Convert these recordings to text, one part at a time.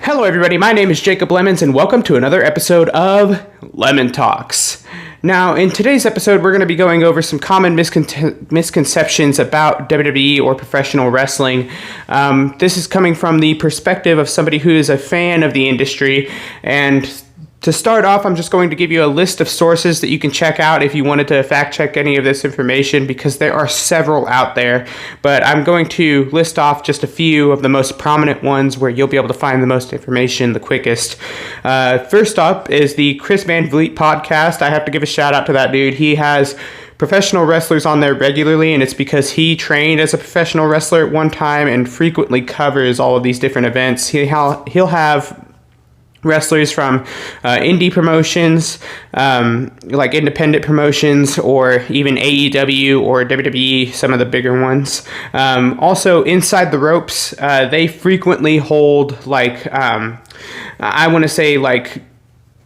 Hello everybody, my name is Jacob Lemons and welcome to another episode of Lemon Talks. Now, in today's episode, we're going to be going over some common misconceptions about WWE or professional wrestling. This is coming from the perspective of somebody who is a fan of the industry, and to start off, I'm just going to give you a list of sources that you can check out if you wanted to fact check any of this information, because there are several out there, but I'm going to list off just a few of the most prominent ones where you'll be able to find the most information the quickest. First up is the Chris Van Vliet podcast. I have to give a shout out to that dude. He has professional wrestlers on there regularly, and it's because he trained as a professional wrestler at one time and frequently covers all of these different events. He'll have wrestlers from indie promotions, like independent promotions, or even AEW or WWE, some of the bigger ones. Also, Inside the Ropes, they frequently hold I want to say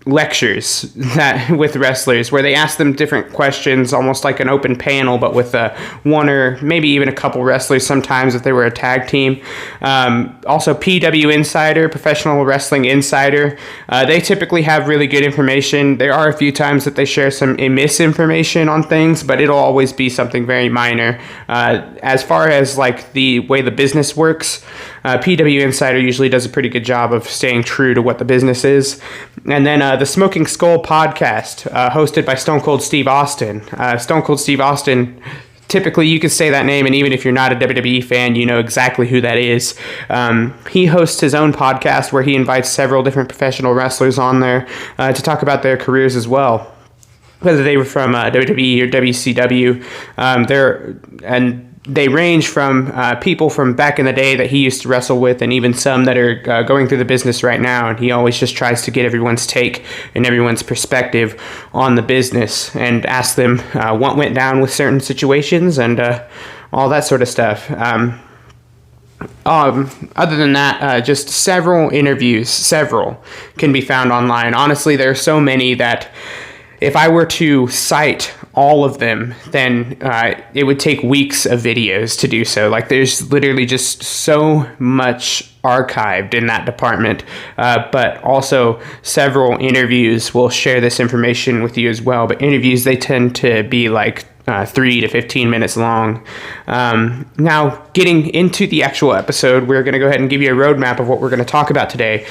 lectures that with wrestlers where they ask them different questions, almost like an open panel, but with one or maybe even a couple wrestlers sometimes if they were a tag team. Also, PW Insider, Professional Wrestling Insider, they typically have really good information. There are a few times that they share some misinformation on things, but it'll always be something very minor. As far as the way the business works, PW Insider usually does a pretty good job of staying true to what the business is. And then the Smoking Skull podcast, hosted by Stone Cold Steve Austin. Stone Cold Steve Austin, typically you can say that name, and even if you're not a WWE fan, you know exactly who that is. He hosts his own podcast where he invites several different professional wrestlers on there to talk about their careers as well, whether they were from WWE or WCW. They range from people from back in the day that he used to wrestle with, and even some that are going through the business right now. And he always just tries to get everyone's take and everyone's perspective on the business and ask them what went down with certain situations and all that sort of stuff. Other than that, just several interviews, can be found online. Honestly, there are so many that if I were to cite all of them, then it would take weeks of videos to do so. There's literally just so much archived in that department, but also several interviews will share this information with you as well. But interviews, they tend to be 3 to 15 minutes long. Now, getting into the actual episode, we're going to go ahead and give you a roadmap of what we're going to talk about today.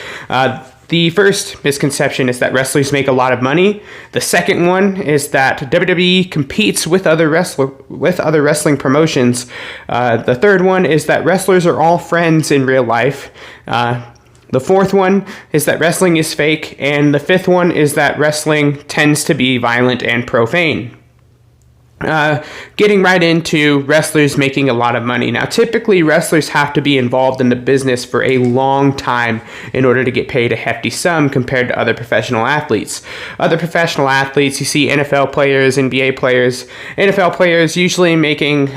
The first misconception is that wrestlers make a lot of money. The second one is that WWE competes with other wrestling promotions. The third one is that wrestlers are all friends in real life. The fourth one is that wrestling is fake. And the fifth one is that wrestling tends to be violent and profane. Getting right into wrestlers making a lot of money. Now, typically, wrestlers have to be involved in the business for a long time in order to get paid a hefty sum compared to other professional athletes. Other professional athletes, you see NFL players, NBA players. NFL players usually making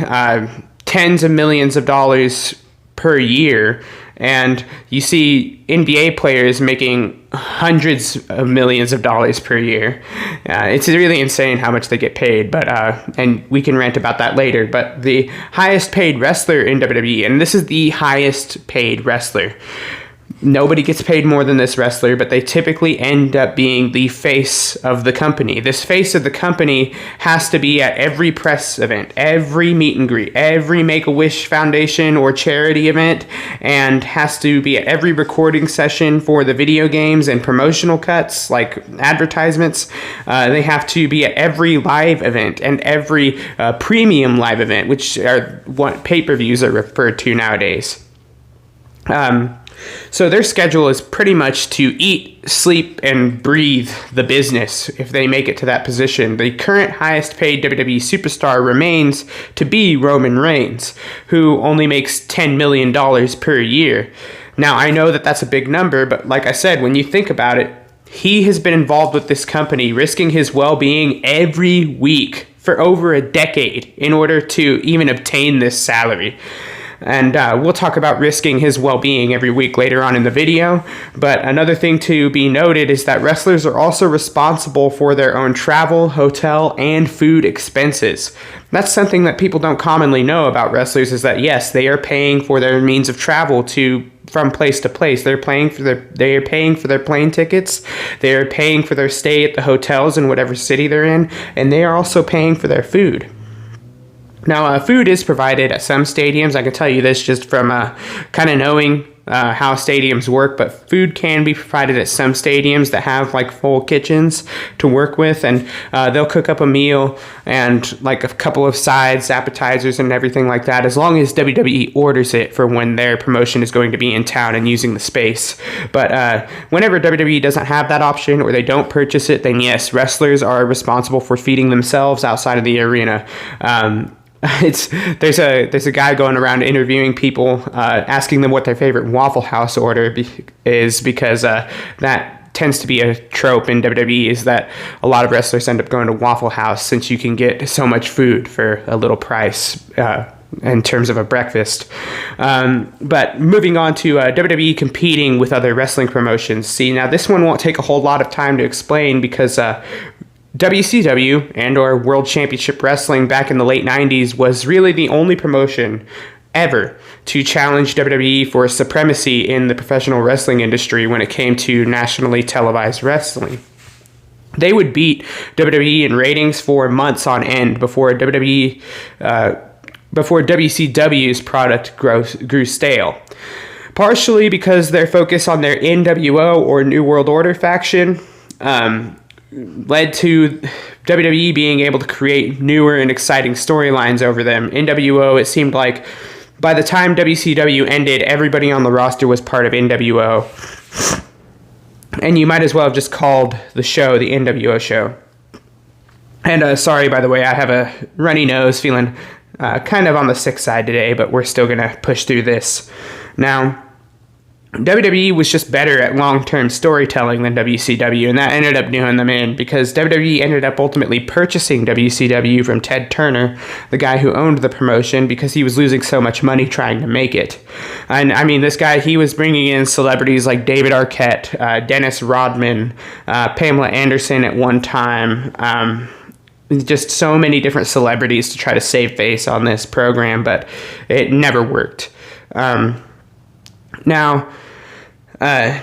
tens of millions of dollars per year, and you see NBA players making hundreds of millions of dollars per year. It's really insane how much they get paid, but and we can rant about that later. But the highest paid wrestler in WWE, and this is the highest paid wrestler. Nobody gets paid more than this wrestler, but they typically end up being the face of the company. This face of the company has to be at every press event, every meet and greet, every Make-A-Wish Foundation or charity event, and has to be at every recording session for the video games and promotional cuts like advertisements. They have to be at every live event and every premium live event, which are what pay-per-views are referred to nowadays. So their schedule is pretty much to eat, sleep, and breathe the business if they make it to that position. The current highest paid WWE superstar remains to be Roman Reigns, who only makes $10 million per year. Now, I know that that's a big number, but like I said, when you think about it, he has been involved with this company, risking his well-being every week for over a decade in order to even obtain this salary. And we'll talk about risking his well-being every week later on in the video. But another thing to be noted is that wrestlers are also responsible for their own travel, hotel, and food expenses. That's something that people don't commonly know about wrestlers, is that yes, they are paying for their means of travel to from place to place. They're paying for their plane tickets. They're paying for their stay at the hotels in whatever city they're in, and they are also paying for their food. Now, food is provided at some stadiums. I can tell you this just from kind of knowing how stadiums work, but food can be provided at some stadiums that have like full kitchens to work with, and they'll cook up a meal and like a couple of sides, appetizers, and everything like that, as long as WWE orders it for when their promotion is going to be in town and using the space. But whenever WWE doesn't have that option or they don't purchase it, then yes, wrestlers are responsible for feeding themselves outside of the arena. There's a guy going around interviewing people, asking them what their favorite Waffle House order is, because that tends to be a trope in WWE, is that a lot of wrestlers end up going to Waffle House since you can get so much food for a little price in terms of a breakfast. But moving on to WWE competing with other wrestling promotions. See, now this one won't take a whole lot of time to explain, because WCW and or World Championship Wrestling back in the late 90s was really the only promotion ever to challenge WWE for supremacy in the professional wrestling industry when it came to nationally televised wrestling. They would beat WWE in ratings for months on end before WCW's product grew stale. Partially because their focus on their NWO or New World Order faction led to WWE being able to create newer and exciting storylines over them. NWO, it seemed like by the time WCW ended, everybody on the roster was part of NWO. And you might as well have just called the show the NWO show. And sorry, by the way, I have a runny nose, feeling kind of on the sick side today, but we're still going to push through this. Now, WWE was just better at long-term storytelling than WCW, and that ended up doing them in, because WWE ended up ultimately purchasing WCW from Ted Turner, the guy who owned the promotion, because he was losing so much money trying to make it. And I mean, this guy, he was bringing in celebrities like David Arquette, Dennis Rodman, Pamela Anderson at one time, just so many different celebrities to try to save face on this program, but it never worked. Now,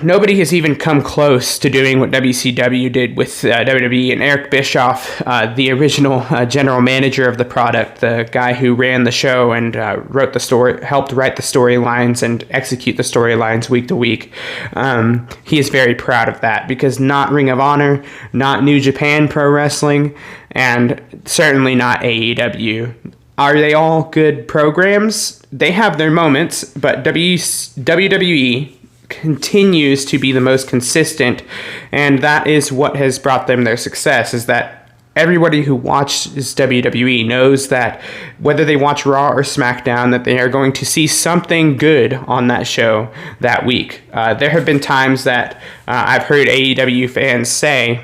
nobody has even come close to doing what WCW did with WWE, and Eric Bischoff, the original general manager of the product, the guy who ran the show and wrote the story, helped write the storylines and execute the storylines week to week. He is very proud of that, because not Ring of Honor, not New Japan Pro Wrestling, and certainly not AEW. Are they all good programs? They have their moments, but WWE continues to be the most consistent, and that is what has brought them their success, is that everybody who watches WWE knows that whether they watch Raw or SmackDown, that they are going to see something good on that show that week. There have been times that I've heard AEW fans say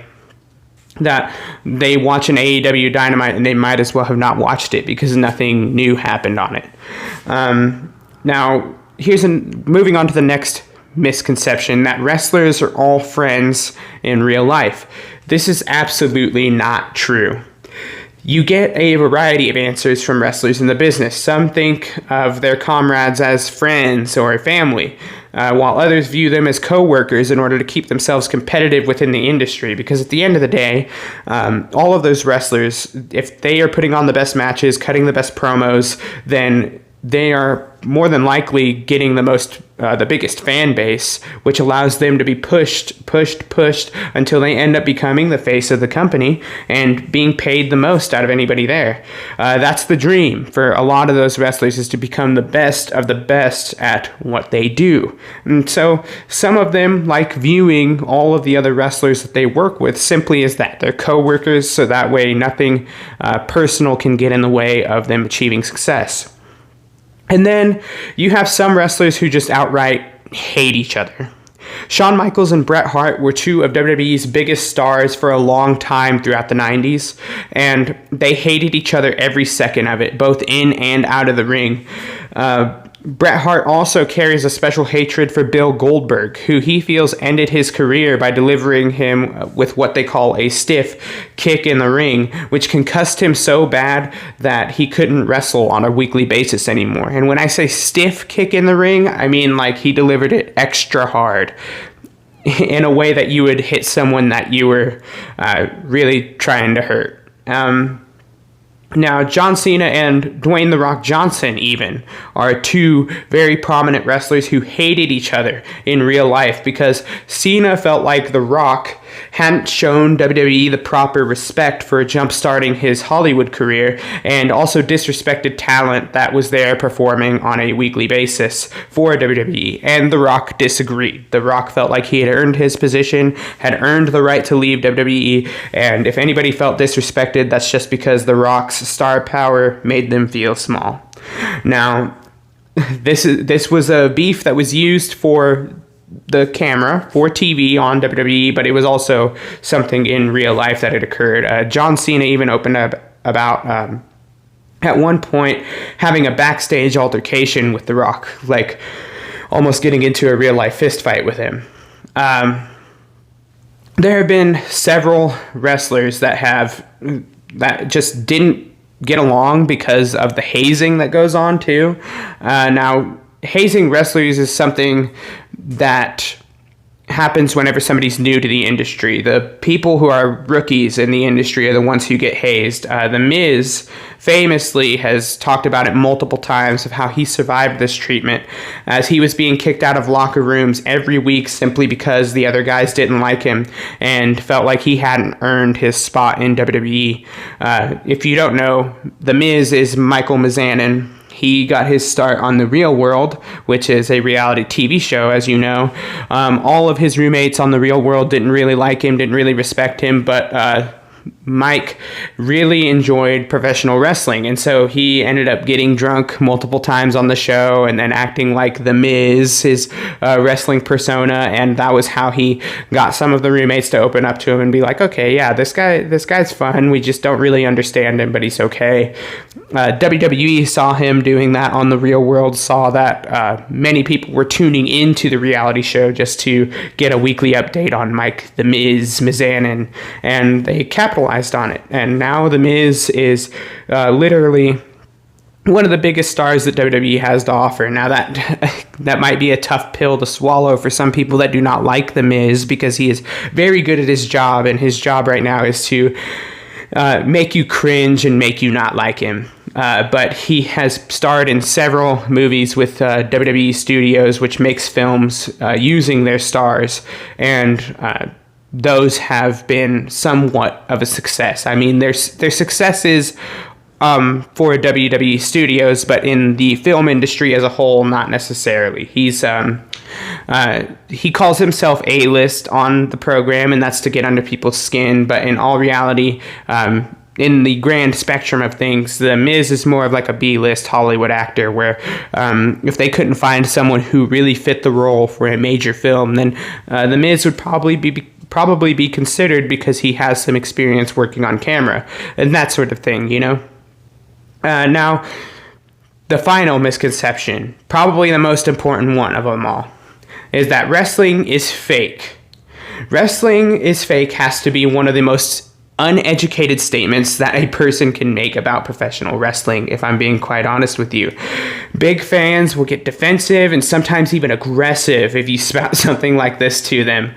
that they watch an AEW Dynamite and they might as well have not watched it because nothing new happened on it. Now, moving on to the next misconception, that wrestlers are all friends in real life. This is absolutely not true. You get a variety of answers from wrestlers in the business. Some think of their comrades as friends or family, while others view them as co-workers in order to keep themselves competitive within the industry. Because at the end of the day, all of those wrestlers, if they are putting on the best matches, cutting the best promos, then they are more than likely getting the biggest fan base, which allows them to be pushed until they end up becoming the face of the company and being paid the most out of anybody there. That's the dream for a lot of those wrestlers, is to become the best of the best at what they do. And so some of them like viewing all of the other wrestlers that they work with simply as that. They're co-workers, so that way nothing personal can get in the way of them achieving success. And then you have some wrestlers who just outright hate each other. Shawn Michaels and Bret Hart were two of WWE's biggest stars for a long time throughout the 90s, and they hated each other every second of it, both in and out of the ring. Bret Hart also carries a special hatred for Bill Goldberg, who he feels ended his career by delivering him with what they call a stiff kick in the ring, which concussed him so bad that he couldn't wrestle on a weekly basis anymore. And when I say stiff kick in the ring, I mean like he delivered it extra hard in a way that you would hit someone that you were really trying to hurt. Now, John Cena and Dwayne "The Rock" Johnson even are two very prominent wrestlers who hated each other in real life because Cena felt like The Rock hadn't shown WWE the proper respect for jump-starting his Hollywood career and also disrespected talent that was there performing on a weekly basis for WWE. And The Rock disagreed. The Rock felt like he had earned his position, had earned the right to leave WWE, and if anybody felt disrespected, that's just because The Rock's star power made them feel small. Now, this was a beef that was used for the camera, for TV on WWE, but it was also something in real life that had occurred. John Cena even opened up about at one point having a backstage altercation with The Rock, like almost getting into a real life fist fight with him. There have been several wrestlers that just didn't get along because of the hazing that goes on too. Now, hazing wrestlers is something that happens whenever somebody's new to the industry. The people who are rookies in the industry are the ones who get hazed. The Miz famously has talked about it multiple times of how he survived this treatment as he was being kicked out of locker rooms every week simply because the other guys didn't like him and felt like he hadn't earned his spot in WWE. If you don't know, The Miz is Michael Mizanin. He got his start on The Real World, which is a reality TV show, as you know. All of his roommates on The Real World didn't really like him, didn't really respect him, but Mike really enjoyed professional wrestling, and so he ended up getting drunk multiple times on the show and then acting like The Miz, his wrestling persona, and that was how he got some of the roommates to open up to him and be like, okay, yeah, this guy's fun, we just don't really understand him, but he's okay. WWE saw him doing that on The Real World, saw that many people were tuning into the reality show just to get a weekly update on Mike The Miz Mizanin, and they capitalized on it. And now The Miz is literally one of the biggest stars that WWE has to offer. Now that might be a tough pill to swallow for some people that do not like The Miz because he is very good at his job, and his job right now is to make you cringe and make you not like him. But he has starred in several movies with WWE Studios, which makes films using their stars, and those have been somewhat of a success. I mean, their success is for WWE Studios, but in the film industry as a whole, not necessarily. He calls himself A-list on the program, and that's to get under people's skin, but in all reality, in the grand spectrum of things, The Miz is more of like a B-list Hollywood actor where if they couldn't find someone who really fit the role for a major film, then The Miz would probably be considered because he has some experience working on camera and that sort of thing, you know? Now, the final misconception, probably the most important one of them all, is that wrestling is fake. Wrestling is fake has to be one of the most uneducated statements that a person can make about professional wrestling, if I'm being quite honest with you. Big fans will get defensive and sometimes even aggressive if you spout something like this to them.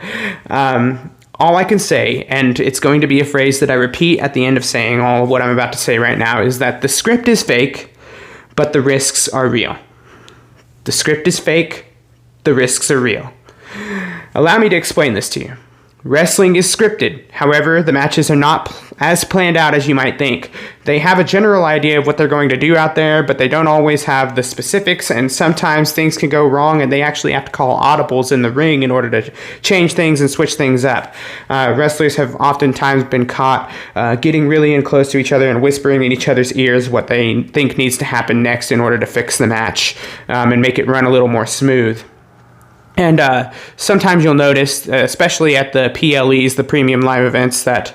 All I can say, and it's going to be a phrase that I repeat at the end of saying all of what I'm about to say right now, is that the script is fake, but the risks are real. The script is fake, the risks are real. Allow me to explain this to you. Wrestling is scripted. However, the matches are not as planned out as you might think. They have a general idea of what they're going to do out there, but they don't always have the specifics, and sometimes things can go wrong, and they actually have to call audibles in the ring in order to change things and switch things up. Wrestlers have oftentimes been caught getting really in close to each other and whispering in each other's ears what they think needs to happen next in order to fix the match and make it run a little more smooth. And sometimes you'll notice, especially at the PLEs, the premium live events, that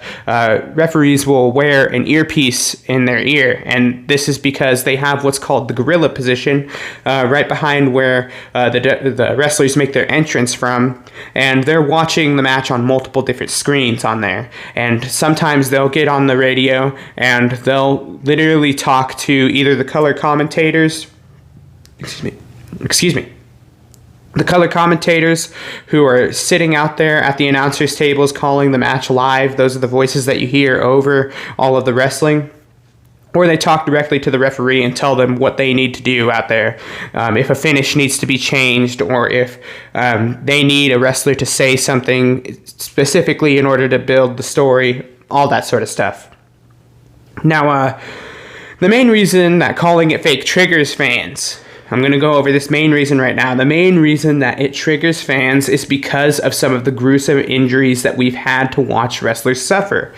referees will wear an earpiece in their ear. And this is because they have what's called the gorilla position right behind where the wrestlers make their entrance from. And they're watching the match on multiple different screens on there. And sometimes they'll get on the radio and they'll literally talk to either the color commentators, excuse me, the color commentators who are sitting out there at the announcers' tables calling the match live. Those are the voices that you hear over all of the wrestling. Or they talk directly to the referee and tell them what they need to do out there. If a finish needs to be changed, or if they need a wrestler to say something specifically in order to build the story, all that sort of stuff. Now, the main reason that calling it fake triggers fans, I'm going to go over this main reason right now. The main reason that it triggers fans is because of some of the gruesome injuries that we've had to watch wrestlers suffer.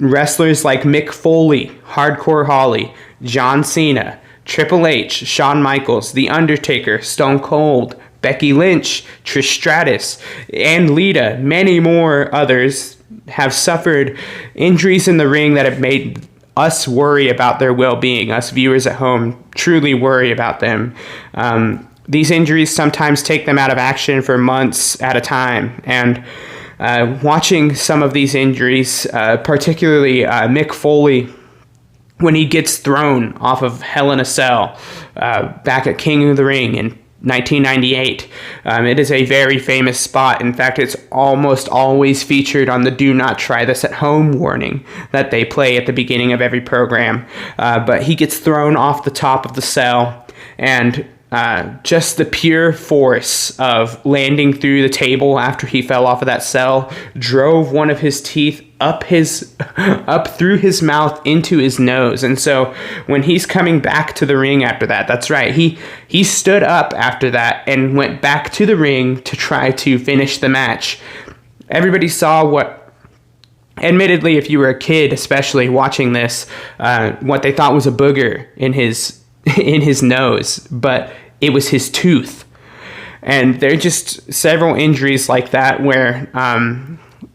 Wrestlers like Mick Foley, Hardcore Holly, John Cena, Triple H, Shawn Michaels, The Undertaker, Stone Cold, Becky Lynch, Trish Stratus, and Lita, many more others have suffered injuries in the ring that have made us worry about their well-being. Us viewers at home truly worry about them. These injuries sometimes take them out of action for months at a time. And watching some of these injuries, particularly Mick Foley, when he gets thrown off of Hell in a Cell back at King of the Ring in 1998. It is a very famous spot. In fact, it's almost always featured on the "Do Not Try This at Home" warning that they play at the beginning of every program. But he gets thrown off the top of the cell, and just the pure force of landing through the table after he fell off of that cell drove one of his teeth up through his mouth into his nose. And so when he's coming back to the ring after that, that's right, he stood up after that and went back to the ring to try to finish the match. Everybody saw what, admittedly, if you were a kid especially watching this, what they thought was a booger in his nose, but it was his tooth. And there are just several injuries like that where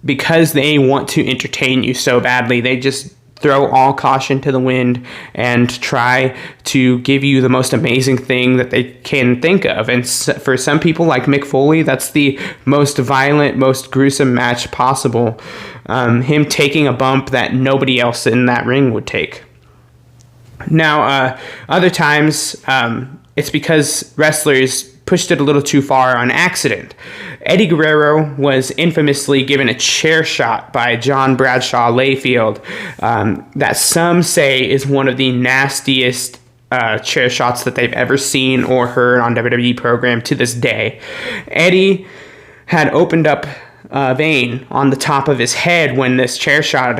because they want to entertain you so badly, they just throw all caution to the wind and try to give you the most amazing thing that they can think of. And for some people like Mick Foley, that's the most violent, most gruesome match possible. Him taking a bump that nobody else in that ring would take. Now, other times, it's because wrestlers pushed it a little too far on accident. Eddie Guerrero was infamously given a chair shot by John Bradshaw Layfield that some say is one of the nastiest chair shots that they've ever seen or heard on WWE program to this day. Eddie had opened up a vein on the top of his head when this chair shot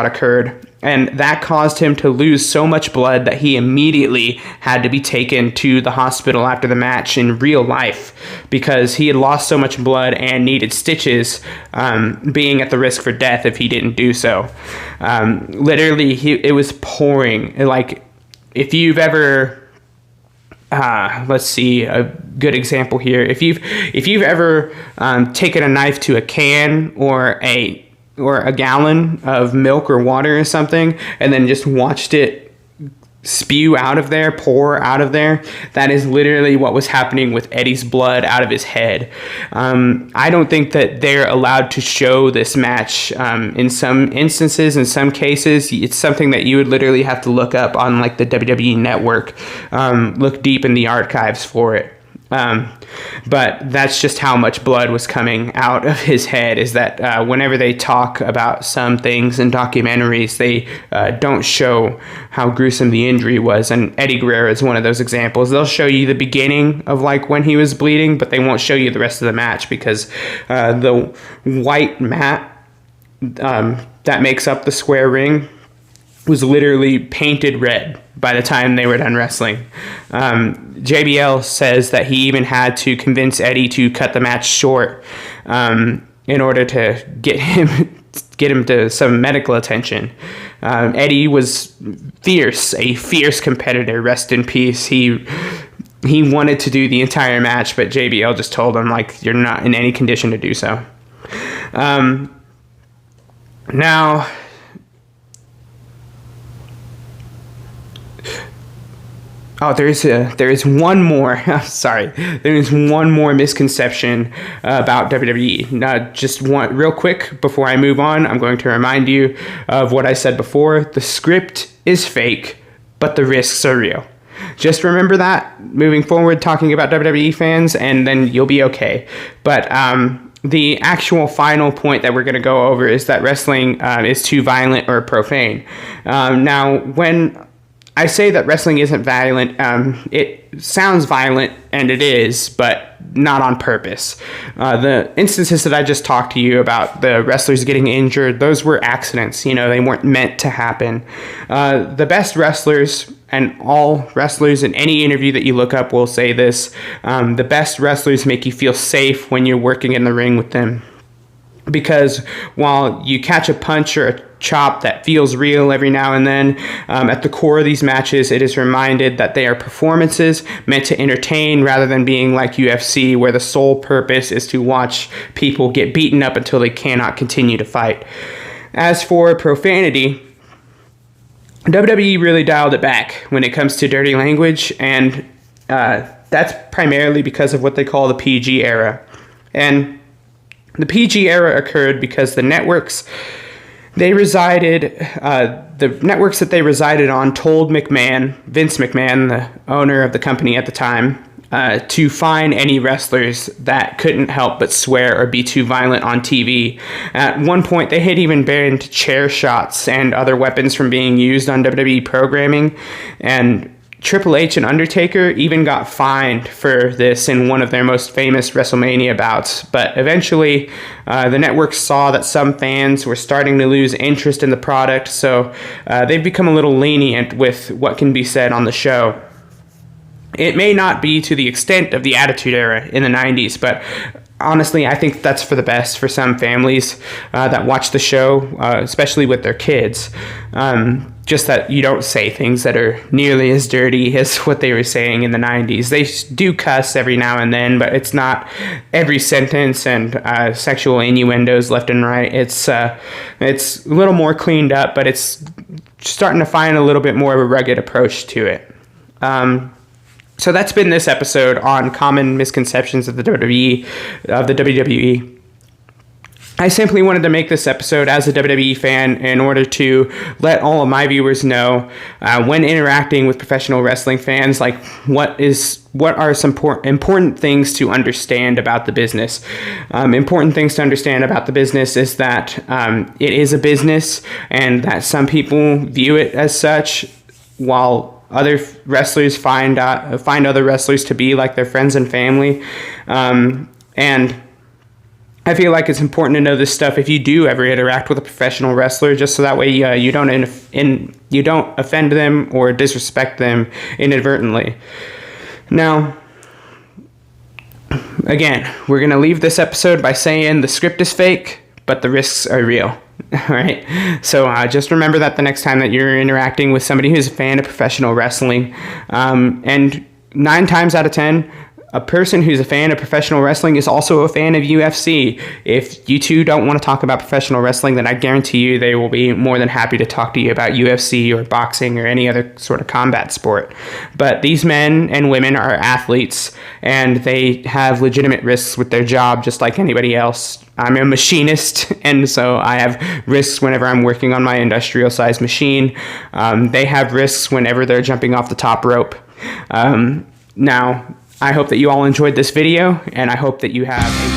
occurred, and that caused him to lose so much blood that he immediately had to be taken to the hospital after the match in real life because he had lost so much blood and needed stitches, being at the risk for death if he didn't do so. Literally, it was pouring. Like, if you've ever let's see, a good example here. If you've ever taken a knife to a can or a gallon of milk or water or something, and then just watched it spew out of there, pour out of there, that is literally what was happening with Eddie's blood out of his head. I don't think that they're allowed to show this match in some instances. In some cases, it's something that you would literally have to look up on like the WWE Network, look deep in the archives for it. But that's just how much blood was coming out of his head, is that whenever they talk about some things in documentaries, they don't show how gruesome the injury was. And Eddie Guerrero is one of those examples. They'll show you the beginning of like when he was bleeding, but they won't show you the rest of the match because the white mat that makes up the square ring was literally painted red by the time they were done wrestling. JBL says that he even had to convince Eddie to cut the match short in order to get him to some medical attention. Eddie was fierce, a fierce competitor, rest in peace. He he wanted to do the entire match, but JBL just told him, like, you're not in any condition to do so. Now, there is one more. Sorry, there is one more misconception about WWE. Now, just one real quick before I move on, I'm going to remind you of what I said before. The script is fake, but the risks are real. Just remember that moving forward, talking about WWE fans, and then you'll be okay. But the actual final point that we're going to go over is that wrestling is too violent or profane. Now, when I say that wrestling isn't violent, it sounds violent, and it is, but not on purpose. The instances that I just talked to you about, the wrestlers getting injured, those were accidents. You know, they weren't meant to happen. The best wrestlers, and all wrestlers in any interview that you look up will say this, the best wrestlers make you feel safe when you're working in the ring with them. Because while you catch a punch or a chop that feels real every now and then, at the core of these matches, it is reminded that they are performances meant to entertain rather than being like UFC, where the sole purpose is to watch people get beaten up until they cannot continue to fight. As for profanity, WWE really dialed it back when it comes to dirty language, and that's primarily because of what they call the PG era. And the PG era occurred because the networks that they resided on told Vince McMahon, the owner of the company at the time, to fine any wrestlers that couldn't help but swear or be too violent on TV. At one point, they had even banned chair shots and other weapons from being used on WWE programming, and Triple H and Undertaker even got fined for this in one of their most famous WrestleMania bouts. But eventually, the network saw that some fans were starting to lose interest in the product, so they've become a little lenient with what can be said on the show. It may not be to the extent of the Attitude Era in the 90s, but honestly, I think that's for the best for some families that watch the show, especially with their kids. Just that you don't say things that are nearly as dirty as what they were saying in the 90s. They do cuss every now and then, but it's not every sentence and sexual innuendos left and right. It's a little more cleaned up, but it's starting to find a little bit more of a rugged approach to it. So that's been this episode on common misconceptions of the WWE. I simply wanted to make this episode as a WWE fan in order to let all of my viewers know when interacting with professional wrestling fans, like what are some important things to understand about the business. Important things to understand about the business is that it is a business, and that some people view it as such, while other wrestlers find other wrestlers to be like their friends and family. And I feel like it's important to know this stuff if you do ever interact with a professional wrestler, just so that way you don't offend them or disrespect them inadvertently. Now, again, we're going to leave this episode by saying the script is fake, but the risks are real. All right. So just remember that the next time that you're interacting with somebody who's a fan of professional wrestling, and 9 times out of 10, a person who's a fan of professional wrestling is also a fan of UFC. If you two don't want to talk about professional wrestling, then I guarantee you they will be more than happy to talk to you about UFC or boxing or any other sort of combat sport. But these men and women are athletes, and they have legitimate risks with their job just like anybody else. I'm a machinist, and so I have risks whenever I'm working on my industrial-sized machine. They have risks whenever they're jumping off the top rope. Now, I hope that you all enjoyed this video, and I hope that you have a